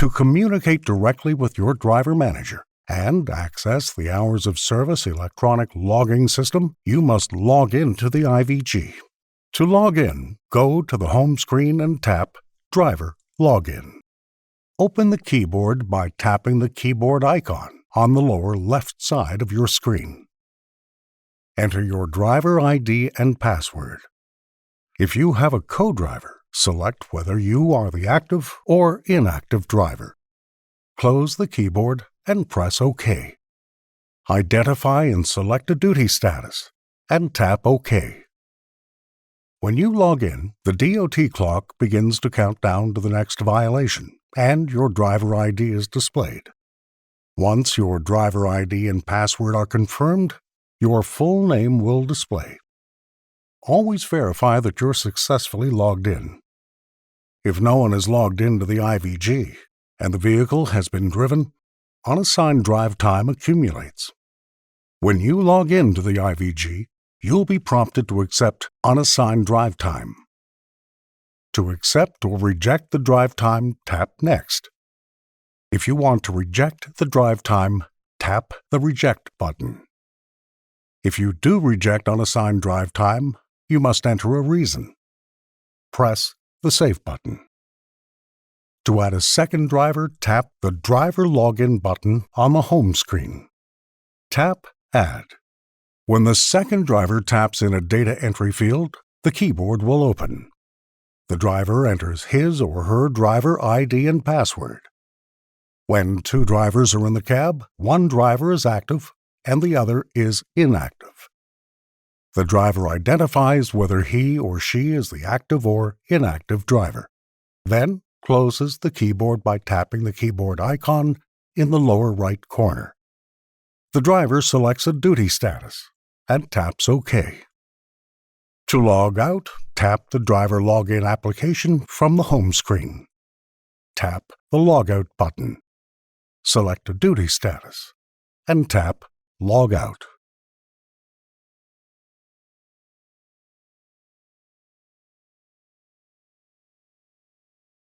To communicate directly with your driver manager and access the hours of service electronic logging system, you must log into the IVG. To log in, go to the home screen and tap Driver Login. Open the keyboard by tapping the keyboard icon on the lower left side of your screen. Enter your driver ID and password. If you have a co-driver, select whether you are the active or inactive driver. Close the keyboard and press OK. Identify and select a duty status and tap OK. When you log in, the DOT clock begins to count down to the next violation, and your driver ID is displayed. Once your driver ID and password are confirmed, your full name will display. Always verify that you're successfully logged in. If no one is logged into the IVG and the vehicle has been driven, unassigned drive time accumulates. When you log into the IVG, you'll be prompted to accept unassigned drive time. To accept or reject the drive time, tap Next. If you want to reject the drive time, tap the Reject button. If you do reject unassigned drive time, you must enter a reason. Press the Save button. To add a second driver, tap the Driver Login button on the home screen. Tap Add. When the second driver taps in a data entry field, the keyboard will open. The driver enters his or her driver ID and password. When two drivers are in the cab, one driver is active and the other is inactive. The driver identifies whether he or she is the active or inactive driver, then closes the keyboard by tapping the keyboard icon in the lower right corner. The driver selects a duty status and taps OK. To log out, tap the driver login application from the home screen. Tap the Logout button. Select a duty status and tap Log Out.